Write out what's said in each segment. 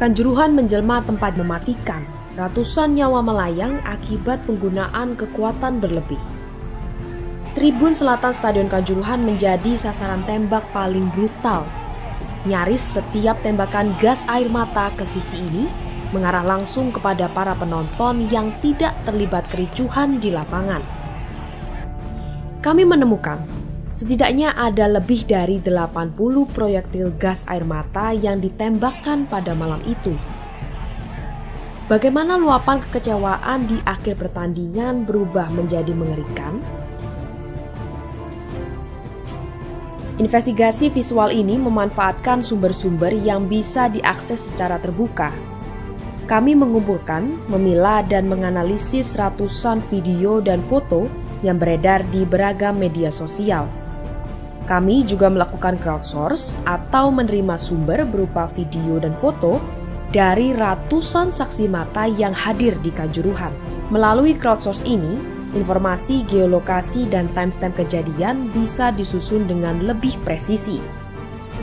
Kanjuruhan menjelma tempat mematikan. Ratusan nyawa melayang akibat penggunaan kekuatan berlebih. Tribun selatan Stadion Kanjuruhan menjadi sasaran tembak paling brutal. Nyaris setiap tembakan gas air mata ke sisi ini mengarah langsung kepada para penonton yang tidak terlibat kericuhan di lapangan. Kami menemukan setidaknya ada lebih dari 80 proyektil gas air mata yang ditembakkan pada malam itu. Bagaimana luapan kekecewaan di akhir pertandingan berubah menjadi mengerikan? Investigasi visual ini memanfaatkan sumber-sumber yang bisa diakses secara terbuka. Kami mengumpulkan, memilah, dan menganalisis ratusan video dan foto yang beredar di beragam media sosial. Kami juga melakukan crowdsource atau menerima sumber berupa video dan foto dari ratusan saksi mata yang hadir di Kanjuruhan. Melalui crowdsource ini, informasi geolokasi dan timestamp kejadian bisa disusun dengan lebih presisi.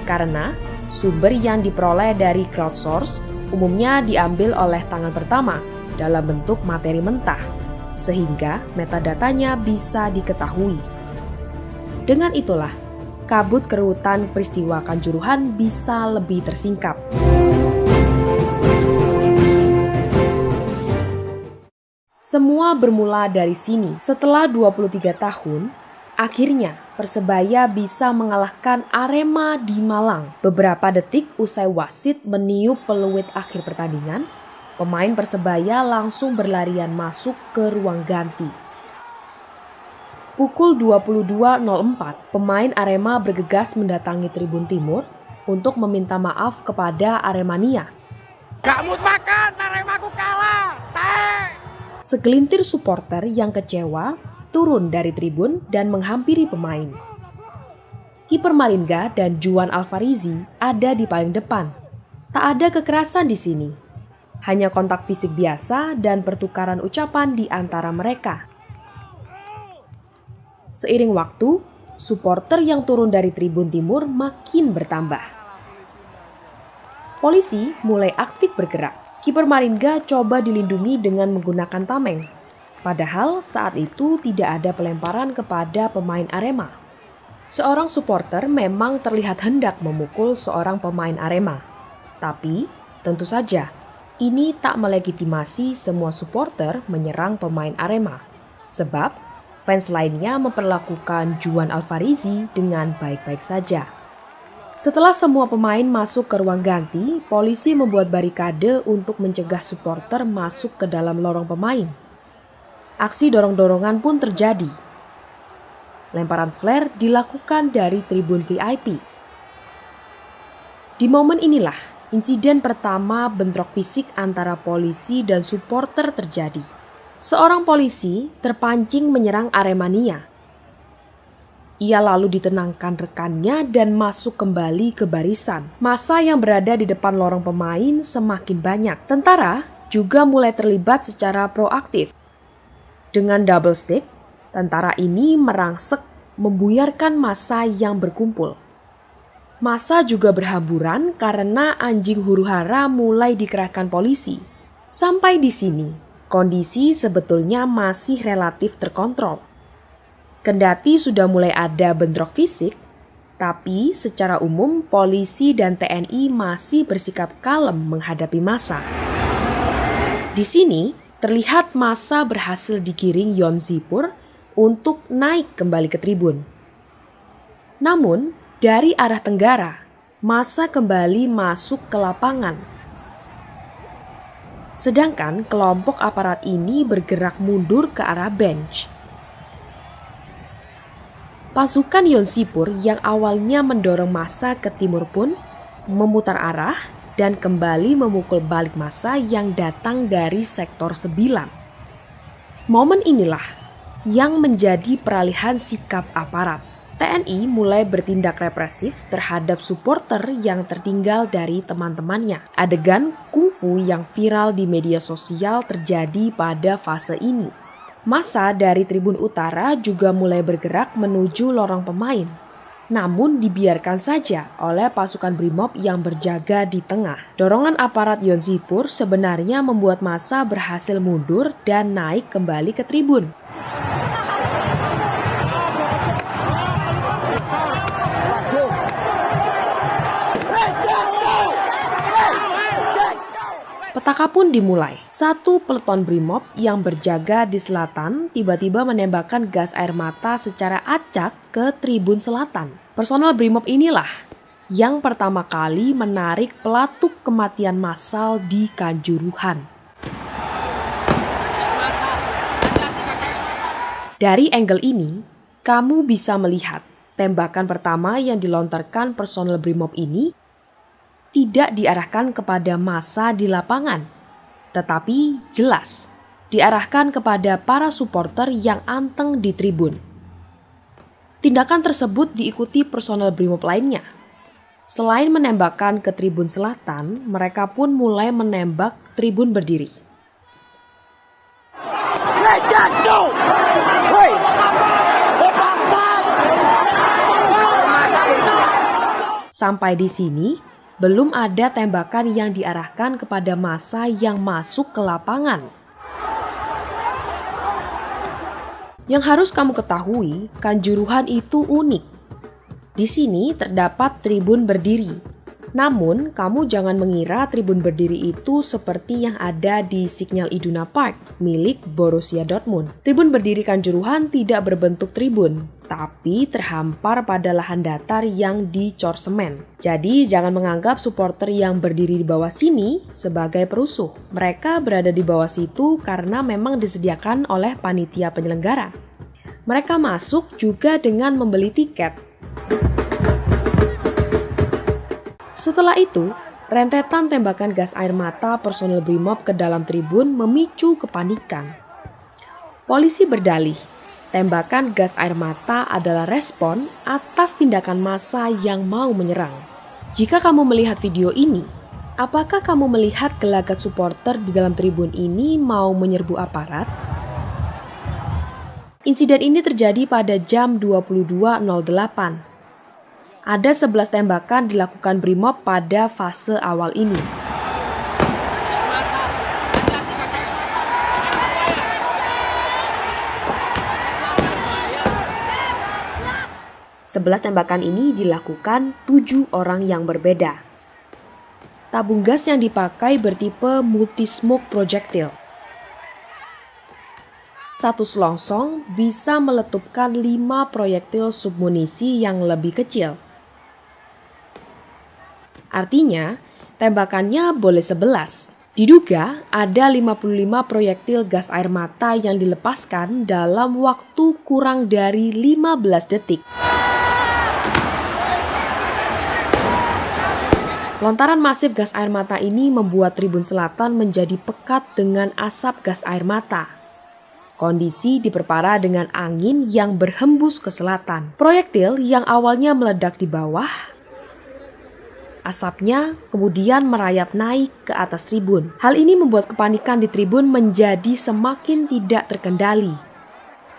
Karena sumber yang diperoleh dari crowdsource umumnya diambil oleh tangan pertama dalam bentuk materi mentah, sehingga metadatanya bisa diketahui. Dengan itulah, kabut kerutan peristiwa Kanjuruhan bisa lebih tersingkap. Semua bermula dari sini. Setelah 23 tahun, akhirnya Persebaya bisa mengalahkan Arema di Malang. Beberapa detik usai wasit meniup peluit akhir pertandingan, pemain Persebaya langsung berlarian masuk ke ruang ganti. Pukul 22.04, pemain Arema bergegas mendatangi Tribun Timur untuk meminta maaf kepada Aremania. Gak mood makan, Aremaku kalah. Segelintir supporter yang kecewa turun dari tribun dan menghampiri pemain. Kiper Maringga dan Juan Alvarizi ada di paling depan. Tak ada kekerasan di sini. Hanya kontak fisik biasa dan pertukaran ucapan di antara mereka. Seiring waktu, supporter yang turun dari Tribun Timur makin bertambah. Polisi mulai aktif bergerak. Kiper Maringga coba dilindungi dengan menggunakan tameng. Padahal saat itu tidak ada pelemparan kepada pemain Arema. Seorang supporter memang terlihat hendak memukul seorang pemain Arema. Tapi tentu saja ini tak melegitimasi semua supporter menyerang pemain Arema. Sebab fans lainnya memperlakukan Juan Alvarizi dengan baik-baik saja. Setelah semua pemain masuk ke ruang ganti, polisi membuat barikade untuk mencegah supporter masuk ke dalam lorong pemain. Aksi dorong-dorongan pun terjadi. Lemparan flare dilakukan dari tribun VIP. Di momen inilah, insiden pertama bentrok fisik antara polisi dan supporter terjadi. Seorang polisi terpancing menyerang Aremania. Ia lalu ditenangkan rekannya dan masuk kembali ke barisan. Massa yang berada di depan lorong pemain semakin banyak. Tentara juga mulai terlibat secara proaktif. Dengan double stick, tentara ini merangsek membuyarkan massa yang berkumpul. Massa juga berhamburan karena anjing huru-hara mulai dikerahkan polisi. Sampai di sini, kondisi sebetulnya masih relatif terkontrol. Kendati sudah mulai ada bentrok fisik, tapi secara umum polisi dan TNI masih bersikap kalem menghadapi massa. Di sini terlihat massa berhasil digiring Yon Zipur untuk naik kembali ke tribun. Namun dari arah tenggara, massa kembali masuk ke lapangan. Sedangkan kelompok aparat ini bergerak mundur ke arah bench. Pasukan Yon Zipur yang awalnya mendorong massa ke timur pun memutar arah dan kembali memukul balik massa yang datang dari sektor 9. Momen inilah yang menjadi peralihan sikap aparat. TNI mulai bertindak represif terhadap supporter yang tertinggal dari teman-temannya. Adegan kungfu yang viral di media sosial terjadi pada fase ini. Massa dari Tribun Utara juga mulai bergerak menuju lorong pemain. namun dibiarkan saja oleh pasukan Brimob yang berjaga di tengah. Dorongan aparat Yonsipur sebenarnya membuat massa berhasil mundur dan naik kembali ke tribun. Petaka pun dimulai. Satu peleton Brimob yang berjaga di selatan tiba-tiba menembakkan gas air mata secara acak ke tribun selatan. Personel Brimob inilah yang pertama kali menarik pelatuk kematian massal di Kanjuruhan. Dari angle ini, kamu bisa melihat tembakan pertama yang dilontarkan personel Brimob ini tidak diarahkan kepada massa di lapangan, tetapi jelas diarahkan kepada para supporter yang anteng di tribun. Tindakan tersebut diikuti personel Brimob lainnya. Selain menembakkan ke tribun selatan, mereka pun mulai menembak tribun berdiri. Sampai di sini, belum ada tembakan yang diarahkan kepada massa yang masuk ke lapangan. Yang harus kamu ketahui, Kanjuruhan itu unik. Di sini terdapat tribun berdiri. Namun, kamu jangan mengira tribun berdiri itu seperti yang ada di Signal Iduna Park milik Borussia Dortmund. Tribun berdiri Kanjuruhan tidak berbentuk tribun, tapi terhampar pada lahan datar yang dicor semen. Jadi, jangan menganggap supporter yang berdiri di bawah sini sebagai perusuh. Mereka berada di bawah situ karena memang disediakan oleh panitia penyelenggara. Mereka masuk juga dengan membeli tiket. Setelah itu, rentetan tembakan gas air mata personel Brimob ke dalam tribun memicu kepanikan. Polisi berdalih, tembakan gas air mata adalah respon atas tindakan massa yang mau menyerang. Jika kamu melihat video ini, apakah kamu melihat gelagat supporter di dalam tribun ini mau menyerbu aparat? Insiden ini terjadi pada jam 22.08. Ada 11 tembakan dilakukan Brimob pada fase awal ini. Sebelas tembakan ini dilakukan 7 orang yang berbeda. Tabung gas yang dipakai bertipe multi-smoke projectile. Satu selongsong bisa meletupkan 5 proyektil submunisi yang lebih kecil. Artinya, tembakannya boleh 11. Diduga ada 55 proyektil gas air mata yang dilepaskan dalam waktu kurang dari 15 detik. Lontaran masif gas air mata ini membuat tribun selatan menjadi pekat dengan asap gas air mata. Kondisi diperparah dengan angin yang berhembus ke selatan. Proyektil yang awalnya meledak di bawah, asapnya kemudian merayap naik ke atas tribun. Hal ini membuat kepanikan di tribun menjadi semakin tidak terkendali.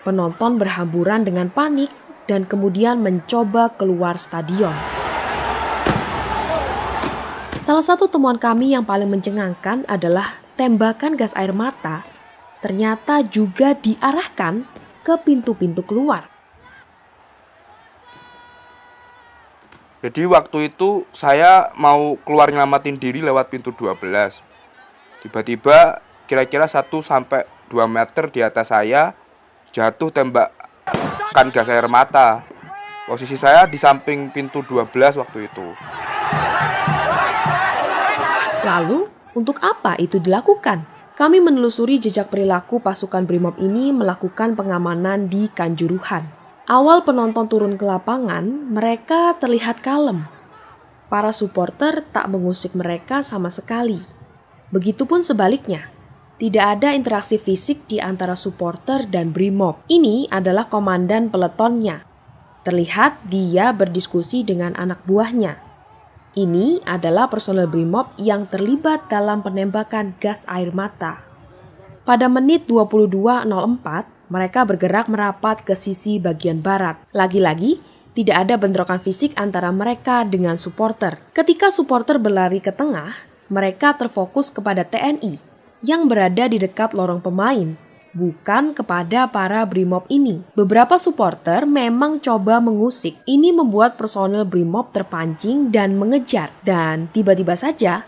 Penonton berhamburan dengan panik dan kemudian mencoba keluar stadion. Salah satu temuan kami yang paling mencengangkan adalah tembakan gas air mata ternyata juga diarahkan ke pintu-pintu keluar. Jadi waktu itu saya mau keluar nyelamatin diri lewat pintu 12. Tiba-tiba kira-kira 1-2 meter di atas saya jatuh tembakan gas air mata. Posisi saya di samping pintu 12 waktu itu. Lalu, untuk apa itu dilakukan? Kami menelusuri jejak perilaku pasukan Brimob ini melakukan pengamanan di Kanjuruhan. Awal penonton turun ke lapangan, mereka terlihat kalem. Para supporter tak mengusik mereka sama sekali. Begitupun sebaliknya, tidak ada interaksi fisik di antara supporter dan Brimob. Ini adalah komandan peletonnya. Terlihat dia berdiskusi dengan anak buahnya. Ini adalah personel Brimob yang terlibat dalam penembakan gas air mata. Pada menit 22.04, mereka bergerak merapat ke sisi bagian barat. Lagi-lagi, tidak ada bentrokan fisik antara mereka dengan supporter. Ketika supporter berlari ke tengah, mereka terfokus kepada TNI yang berada di dekat lorong pemain, bukan kepada para Brimob ini. Beberapa supporter memang coba mengusik. Ini membuat personel Brimob terpancing dan mengejar. Dan tiba-tiba saja,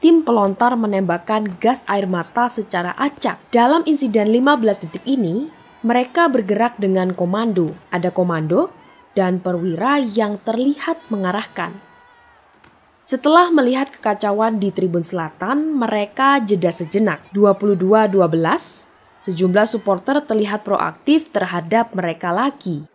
tim pelontar menembakkan gas air mata secara acak. Dalam insiden 15 detik ini, mereka bergerak dengan komando. Ada komando dan perwira yang terlihat mengarahkan. Setelah melihat kekacauan di Tribun Selatan, mereka jeda sejenak. 22-12, sejumlah supporter terlihat proaktif terhadap mereka lagi.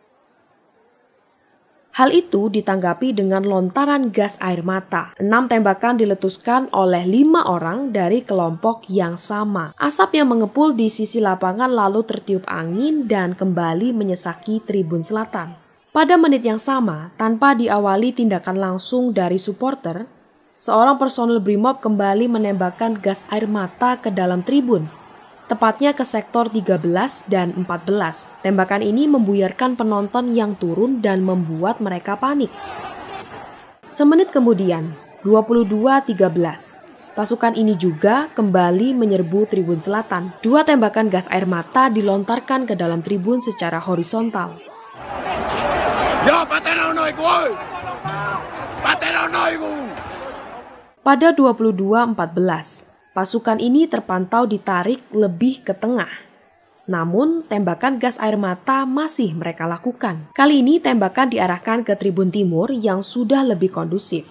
Hal itu ditanggapi dengan lontaran gas air mata. 6 tembakan diletuskan oleh 5 orang dari kelompok yang sama. Asap yang mengepul di sisi lapangan lalu tertiup angin dan kembali menyesaki Tribun Selatan. Pada menit yang sama, tanpa diawali tindakan langsung dari supporter, seorang personel Brimob kembali menembakkan gas air mata ke dalam tribun, tepatnya ke sektor 13 dan 14. Tembakan ini membuyarkan penonton yang turun dan membuat mereka panik. Semenit kemudian, 22-13, pasukan ini juga kembali menyerbu Tribun Selatan. 2 tembakan gas air mata dilontarkan ke dalam tribun secara horizontal. Ya, patenono iku, oi. Patenono iku. Pada 22-14, pasukan ini terpantau ditarik lebih ke tengah. Namun, tembakan gas air mata masih mereka lakukan. Kali ini tembakan diarahkan ke Tribun Timur yang sudah lebih kondusif.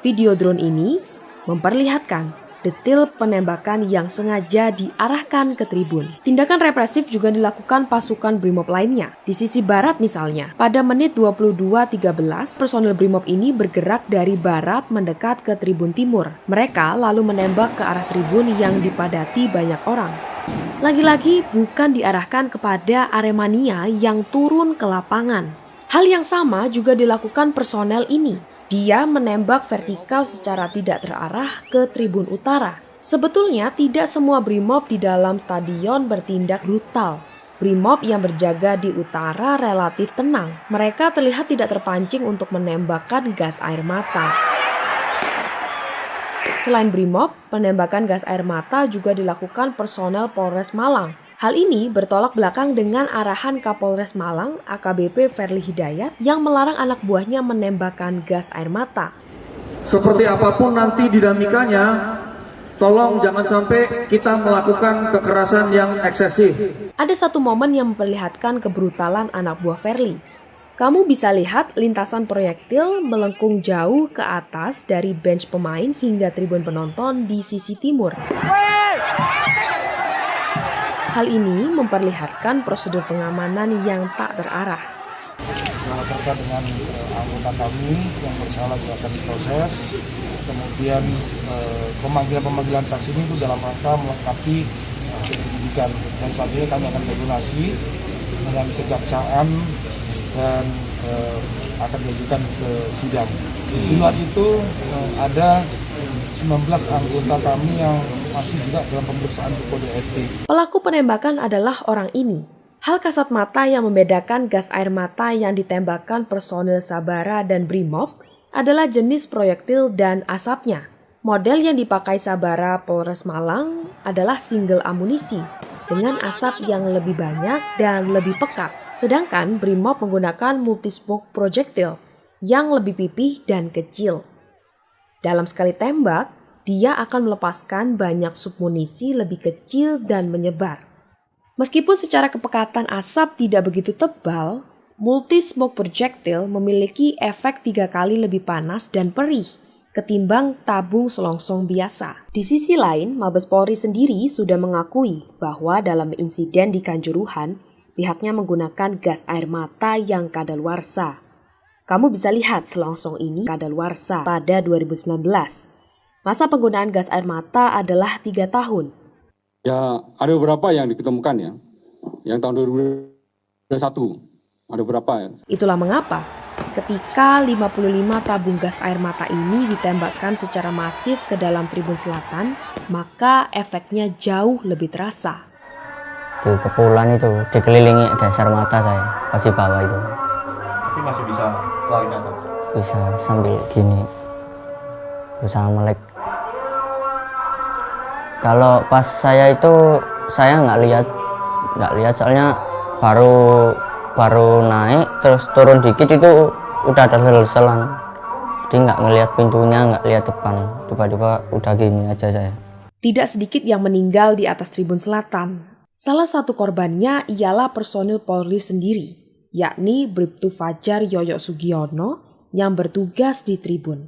Video drone ini memperlihatkan detil penembakan yang sengaja diarahkan ke tribun. Tindakan represif juga dilakukan pasukan Brimob lainnya. Di sisi barat misalnya, pada menit 22-13, personel Brimob ini bergerak dari barat mendekat ke Tribun Timur. Mereka lalu menembak ke arah tribun yang dipadati banyak orang. Lagi-lagi bukan diarahkan kepada Aremania yang turun ke lapangan. Hal yang sama juga dilakukan personel ini. Dia menembak vertikal secara tidak terarah ke Tribun Utara. Sebetulnya tidak semua Brimob di dalam stadion bertindak brutal. Brimob yang berjaga di utara relatif tenang. Mereka terlihat tidak terpancing untuk menembakkan gas air mata. Selain Brimob, penembakan gas air mata juga dilakukan personel Polres Malang. Hal ini bertolak belakang dengan arahan Kapolres Malang, AKBP Ferly Hidayat, yang melarang anak buahnya menembakkan gas air mata. Seperti apapun nanti dinamikanya, tolong jangan sampai kita melakukan kekerasan yang eksesif. Ada satu momen yang memperlihatkan kebrutalan anak buah Ferly. Kamu bisa lihat lintasan proyektil melengkung jauh ke atas dari bench pemain hingga tribun penonton di sisi timur. Hal ini memperlihatkan prosedur pengamanan yang tak terarah. Terkait dengan anggota kami yang bersalah juga akan diproses. Kemudian pemanggilan saksi ini dalam rangka melengkapi penyidikan. Dan saat ini kami akan koordinasi dengan kejaksaan dan akan diajukan ke sidang. Di luar itu ada 19 anggota kami yang masih juga dalam pemeriksaan kode etik. Pelaku penembakan adalah orang ini. Hal kasat mata yang membedakan gas air mata yang ditembakkan personil Sabara dan Brimob adalah jenis proyektil dan asapnya. Model yang dipakai Sabara Polres Malang adalah single amunisi dengan asap yang lebih banyak dan lebih pekat. Sedangkan Brimob menggunakan multi-smoke projectile yang lebih pipih dan kecil. Dalam sekali tembak, dia akan melepaskan banyak submunisi lebih kecil dan menyebar. Meskipun secara kepekatan asap tidak begitu tebal, multi-smoke projectile memiliki efek 3 kali lebih panas dan perih ketimbang tabung selongsong biasa. Di sisi lain, Mabes Polri sendiri sudah mengakui bahwa dalam insiden di Kanjuruhan, pihaknya menggunakan gas air mata yang kadaluarsa. Kamu bisa lihat selongsong ini kadaluarsa pada 2019. Masa penggunaan gas air mata adalah 3 tahun. Ya, ada beberapa yang diketemukan ya. Yang tahun 2021 ada beberapa ya. Itulah mengapa ketika 55 tabung gas air mata ini ditembakkan secara masif ke dalam Tribun Selatan, maka efeknya jauh lebih terasa. Itu kepulan itu dikelilingi gas air mata saya pas di bawah itu. Tapi masih bisa lari ke atas? Bisa sambil gini, berusaha melek. Kalau pas saya itu saya nggak lihat soalnya baru naik terus turun dikit itu udah ada selselan, jadi nggak ngelihat pintunya, nggak lihat depan, tiba-tiba udah gini aja saya. Tidak sedikit yang meninggal di atas tribun selatan. Salah satu korbannya ialah personil Polri sendiri, yakni Bribtu Fajar Yoyo Sugiono yang bertugas di tribun.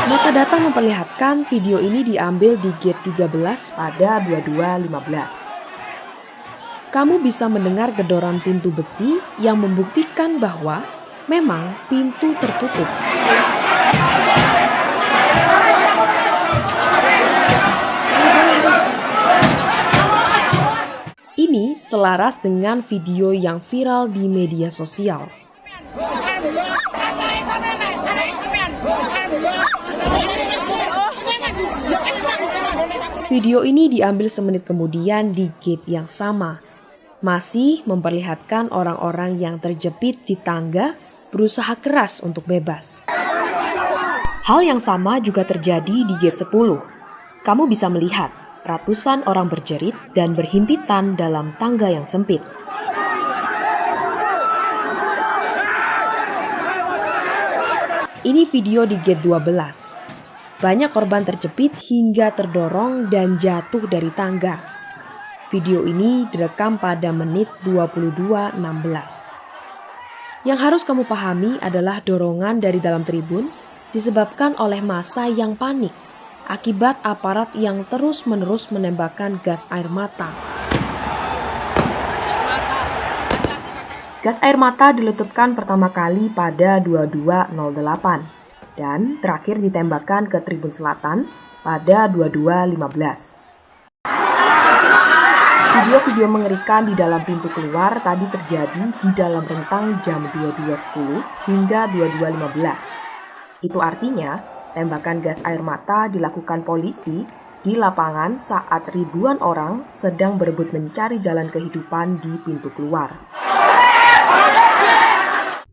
Metadata memperlihatkan video ini diambil di gate 13 pada 22.15. Kamu bisa mendengar gedoran pintu besi yang membuktikan bahwa memang pintu tertutup. Ini selaras dengan video yang viral di media sosial. Video ini diambil semenit kemudian di gate yang sama. Masih memperlihatkan orang-orang yang terjepit di tangga berusaha keras untuk bebas. Hal yang sama juga terjadi di gate 10. Kamu bisa melihat ratusan orang berjerit dan berhimpitan dalam tangga yang sempit. Ini video di gate 12. Banyak korban terjepit hingga terdorong dan jatuh dari tangga. Video ini direkam pada menit 22.16. Yang harus kamu pahami adalah dorongan dari dalam tribun disebabkan oleh massa yang panik akibat aparat yang terus-menerus menembakkan gas air mata. Gas air mata diletupkan pertama kali pada 22.08 dan terakhir ditembakkan ke tribun selatan pada 22.15. Video-video mengerikan di dalam pintu keluar tadi terjadi di dalam rentang jam 22.10 hingga 22.15. Itu artinya tembakan gas air mata dilakukan polisi di lapangan saat ribuan orang sedang berebut mencari jalan kehidupan di pintu keluar.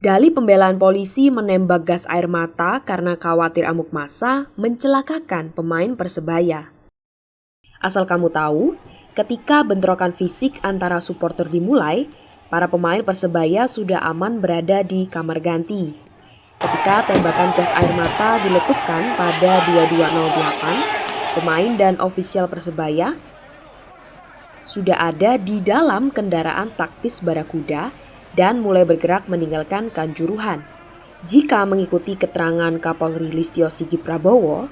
Dalih pembelaan polisi menembak gas air mata karena khawatir amuk massa mencelakakan pemain Persebaya. Asal kamu tahu, ketika bentrokan fisik antara supporter dimulai, para pemain Persebaya sudah aman berada di kamar ganti. Ketika tembakan gas air mata diletupkan pada 22.08, pemain dan ofisial Persebaya sudah ada di dalam kendaraan taktis Barakuda dan mulai bergerak meninggalkan Kanjuruhan. Jika mengikuti keterangan Kapolri Listio Sigit Prabowo,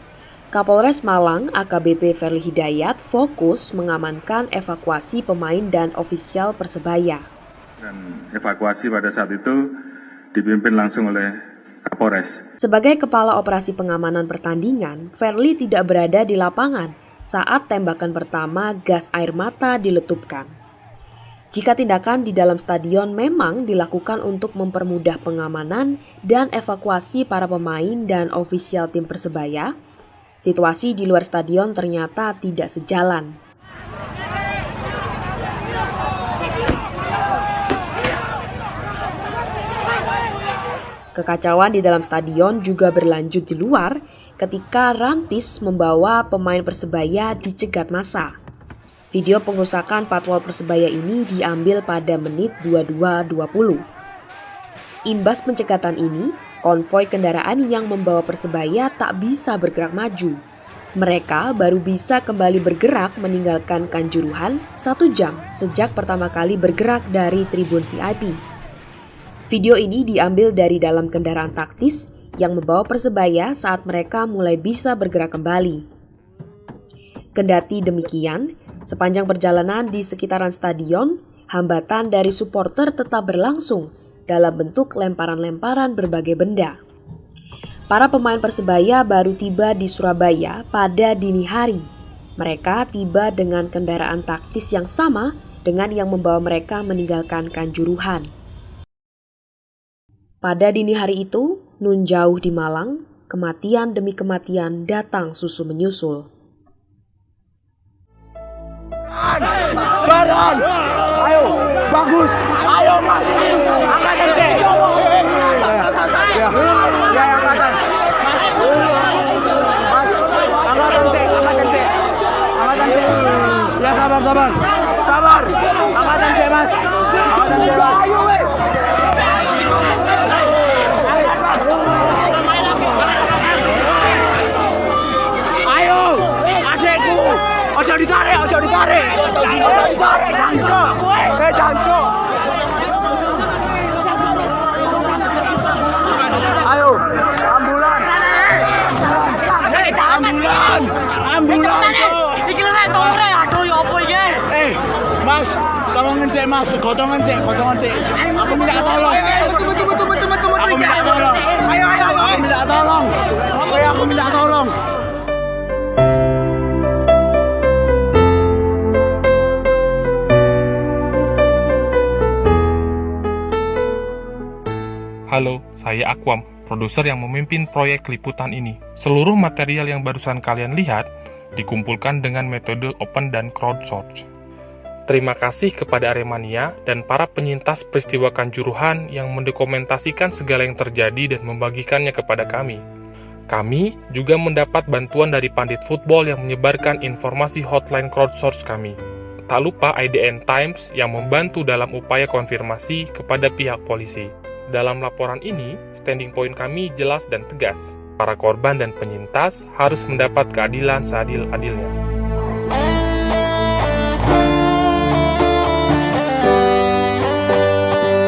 Kapolres Malang AKBP Ferly Hidayat fokus mengamankan evakuasi pemain dan ofisial Persebaya. Dan evakuasi pada saat itu dipimpin langsung oleh Kapolres. Sebagai kepala operasi pengamanan pertandingan, Ferly tidak berada di lapangan saat tembakan pertama gas air mata diletupkan. Jika tindakan di dalam stadion memang dilakukan untuk mempermudah pengamanan dan evakuasi para pemain dan ofisial tim Persebaya, situasi di luar stadion ternyata tidak sejalan. Kekacauan di dalam stadion juga berlanjut di luar ketika Rantis membawa pemain Persebaya dicegat massa. Video pengerusakan patwal Persebaya ini diambil pada menit 22.20. Imbas pencegatan ini, konvoi kendaraan yang membawa Persebaya tak bisa bergerak maju. Mereka baru bisa kembali bergerak meninggalkan Kanjuruhan 1 jam sejak pertama kali bergerak dari tribun VIP. Video ini diambil dari dalam kendaraan taktis yang membawa Persebaya saat mereka mulai bisa bergerak kembali. Kendati demikian, sepanjang perjalanan di sekitaran stadion, hambatan dari supporter tetap berlangsung dalam bentuk lemparan-lemparan berbagai benda. Para pemain Persebaya baru tiba di Surabaya pada dini hari. Mereka tiba dengan kendaraan taktis yang sama dengan yang membawa mereka meninggalkan Kanjuruhan. Pada dini hari itu, nun jauh di Malang, kematian demi kematian datang susul menyusul. Baron! Ayo bagus. Ayo mas, angkatan C. Ya angkatan. Mas, angkatan C. Ya sabar. Angkatan C mas. Ayo, adekku. Ojo ditarik. Jancuk. Ayo, ambulan. Iki lek tore aduh ya apa iki? Mas, tolongin sik Mas, gotongan sik. Aku minta tolong. Aku minta tolong. Ayo. Aku minta tolong. Halo, saya Akwam, produser yang memimpin proyek liputan ini. Seluruh material yang barusan kalian lihat dikumpulkan dengan metode open dan crowdsource. Terima kasih kepada Aremania dan para penyintas peristiwa Kanjuruhan yang mendokumentasikan segala yang terjadi dan membagikannya kepada kami. Kami juga mendapat bantuan dari pandit football yang menyebarkan informasi hotline crowdsource kami. Tak lupa IDN Times yang membantu dalam upaya konfirmasi kepada pihak polisi. Dalam laporan ini, standing point kami jelas dan tegas. Para korban dan penyintas harus mendapat keadilan seadil-adilnya.